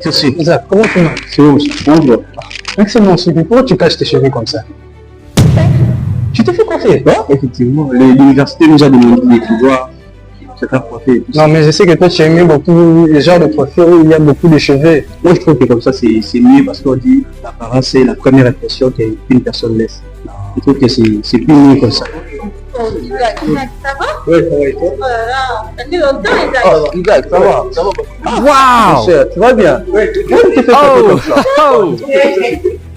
Ceci. Isaac, comment tu vas? C'est où? Bonjour. Excellent, Sylvie. Pourquoi tu caches tes cheveux comme ça? Tu te fais coiffer, toi? Effectivement, l'université nous a demandé de pouvoir se faire coiffer. Non, mais je sais que toi, tu aimes beaucoup les genres de coiffure où il y a beaucoup de cheveux. Moi, je trouve que comme ça, c'est mieux parce qu'on dit l'apparence, c'est la première impression qu'une personne laisse. Je trouve que c'est plus mieux comme ça. Isaac, ça va? Oui, ça va et toi? Ça fait longtemps, Isaac. Oh, Isaac, ça va? Ça va? Waouh! Cher, tu vas bien? Oui, tu te fais coiffer comme ça.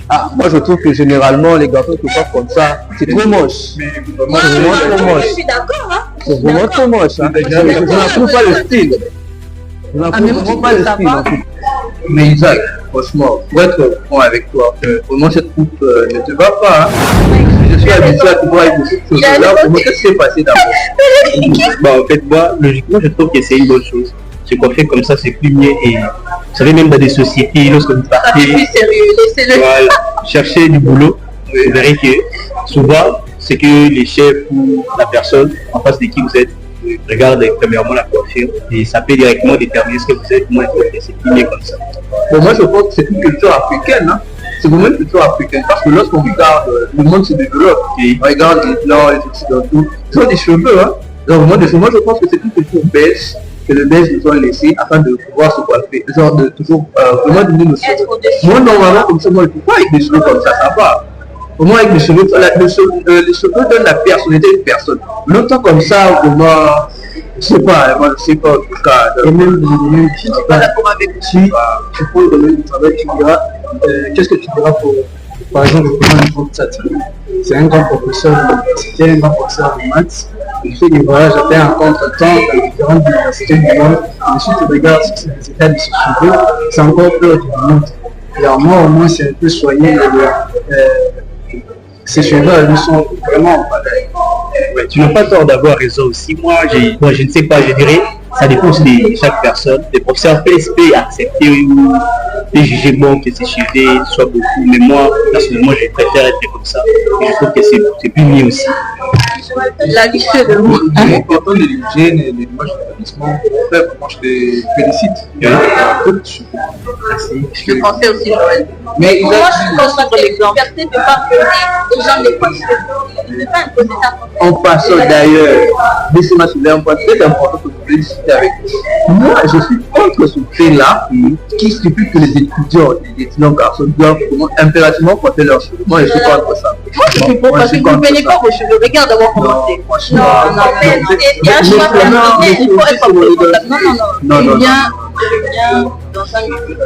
Ah, moi je trouve que généralement les garçons qui coiffent comme ça, c'est trop moche. Moi, C'est vraiment trop je moche. suis d'accord, hein. C'est vraiment trop moche. Hein. Je n'approuve pas le style. Je n'approuve vraiment pas le style. En fait. Mais Isaac, franchement, pour être franc avec toi, vraiment cette coupe ne te va pas. Hein. Je suis habitué à te voir avec beaucoup de choses. Là, pour moi, qu'est-ce qui s'est passé d'abord? Bah, en fait, moi, logiquement, je trouve que c'est une bonne chose. Se coiffer comme ça, c'est plus mieux. Et vous savez, même dans des sociétés, lorsque vous Ça fait partez plus sérieux, laissez-le. voilà, chercher du boulot, vous verrez que souvent, c'est que les chefs ou la personne en face de qui vous êtes regarde premièrement la coiffure et ça peut directement déterminer ce que vous êtes. Moi, c'est plus mieux comme ça. Bon, moi, je pense que c'est une culture africaine. Hein. C'est vraiment une culture africaine parce que lorsqu'on regarde, le monde se développe. Et on regarde les blancs, les occidentaux, ils ont des cheveux. Hein. Donc, moi, je pense que c'est une culture belge que le belge nous a laissé afin de pouvoir se coiffer. Genre de toujours vraiment donner nos cheveux. Moi, normalement, comme ça, moi, je ne peux pas avec des cheveux comme ça va. Au moins, avec les cheveux, les cheveux donnent la personnalité d'une personne. Longtemps comme ça, vraiment, je sais pas, moi, je sais pas, en tout cas. Et même dans le domaine du travail, si tu prends le domaine du travail, tu diras, qu'est-ce que tu diras pour, par exemple, prendre un exemple ça, c'est un grand professeur d'université, un grand professeur de maths. Il fait des voyages à faire en contre-temps dans différentes universités du monde. Ensuite, tu regardes sur les états de ses cheveux, c'est encore plus haut du monde. Alors moi, au moins, c'est un peu soigné. Ces cheveux, ils sont vraiment en valeur. Ouais, tu n'as pas tort d'avoir raison aussi. Moi, je ne sais pas, je dirais, ça dépend aussi de chaque personne. Les professeurs PSP accepter ou juger bon que ces cheveux soient beaucoup. Mais moi, personnellement, je préfère être comme ça. Et je trouve que c'est plus mieux aussi. La liste de mots. Quand on est l'hygiène et l'image de l'établissement, vraiment, je te félicite. Merci. Je pensais aussi, Joël. Mais moi, je pense que l'université ne peut pas imposer aux gens des coiffures. Il ne peut pas imposer ça. En passant d'ailleurs, laissez-moi soulever un point très important que vous voulez discuter avec vous. Moi, je suis contre ce fait-là qui stipule que les étudiants garçons doivent impérativement porter leurs cheveux. Moi, je suis contre ça. Moi, je suis pour parce que vous ne prenez pas vos cheveux. Regarde d'abord comment c'est. Non, mais il y a un choix personnel. Il faut être confortable. Non. Bien dans un milieu.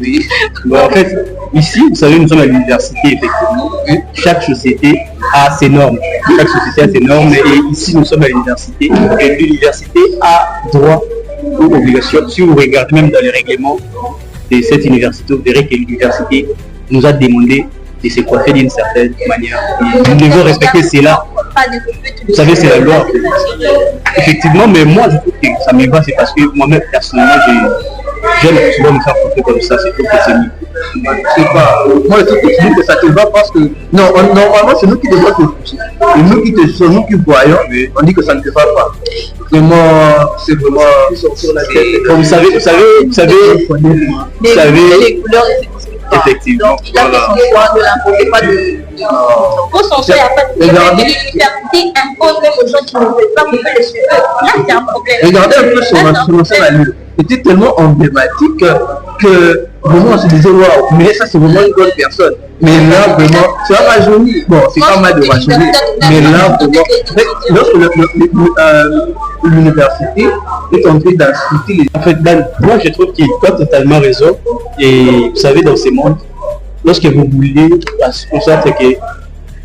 Oui. Bon, en fait, ici, vous savez, nous sommes à l'université, effectivement. Chaque société a ses normes. Chaque société a ses normes. Et ici, nous sommes à l'université. Et l'université a droit ou obligation. Si vous regardez même dans les règlements de cette université, vous verrez que l'université nous a demandé de se coiffer d'une certaine manière. Et nous devons respecter cela. Vous savez, c'est la loi. Effectivement, mais moi, je trouve que ça me va, c'est parce que moi-même, personnellement, j'aime souvent me faire coiffer comme ça, c'est tout que c'est mieux. Je sais pas. Moi, je trouve que tu dis que ça te va parce que... Non, normalement, c'est nous qui devons te toucher. Et nous qui voyons, on dit que ça ne te va pas. Vraiment, c'est vraiment... Sur la tête. Vous savez... Les couleurs, effectivement. Donc, il a fait son choix de l'imposer, pas de... Pour son choix, il n'y a pas de problème. Mais l'université impose même aux gens qui ne veulent pas couper les cheveux. Là, c'est un problème. Regardez un peu son allure. C'était tellement emblématique que vraiment on se disait waouh, mais ça c'est vraiment une bonne personne. Mais là vraiment, c'est pas rajeuni. Bon, c'est pas mal de rajeunir. Mais là vraiment, lorsque l'université est en train d'insulter. En fait, moi je trouve qu'il a totalement raison. Et vous savez, dans ces mondes, lorsque vous voulez constater que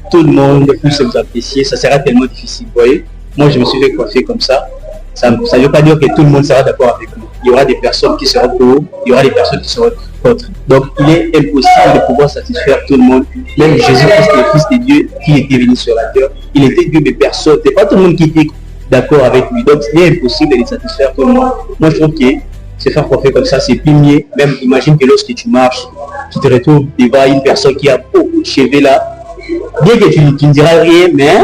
tout le monde puisse vous apprécier, ça sera tellement difficile. Vous voyez, moi je me suis fait coiffer comme ça. Ça ne veut pas dire que tout le monde sera d'accord avec nous. Il y aura des personnes qui seront pour, il y aura des personnes qui seront contre. Donc il est impossible de pouvoir satisfaire tout le monde. Même Jésus-Christ, le Fils de Dieu, qui était venu sur la terre, il était Dieu, mais personne. Ce n'est pas tout le monde qui était d'accord avec lui. Donc il est impossible de satisfaire tout le monde. Moi je trouve que se faire coiffer comme ça, c'est plus mieux. Même imagine que lorsque tu marches, tu te retrouves devant une personne qui a beaucoup de cheveux là. Bien que tu ne diras rien, mais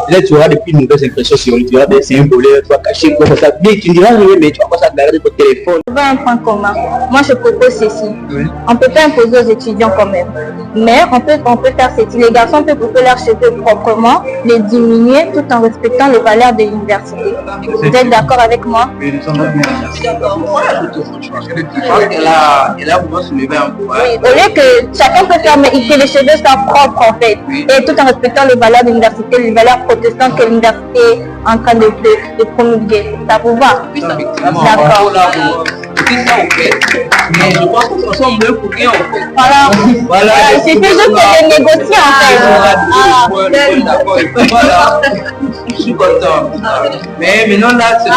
là, tu auras des plus mauvaises impressions sur lui. Tu vas dire, c'est un voleur, tu vas cacher, comme ça. Mais tu ne diras rien, mais tu vas pas ça garder ton téléphone. On a un point commun. Moi, je propose ceci. Oui. On ne peut pas imposer aux étudiants quand même. Mais on peut faire ceci. Les garçons peuvent couper leurs cheveux proprement, les diminuer tout en respectant les valeurs de l'université. Vous êtes d'accord avec moi? Oui, nous sommes d'accord. Et là, vous pouvez soulever un peu. Oui, au lieu que chacun peut faire, mais que les cheveux soient propres en fait. Et tout en respectant les valeurs de l'université, les valeurs protestantes que l'université est en train de promulguer. Ça vous va? D'accord. C'est ça, ok. Mais je pense que ça semble pour rien, en fait. Voilà. Il suffit juste de négocier en fait. D'accord. Voilà. Je suis content. Mais maintenant là, c'est...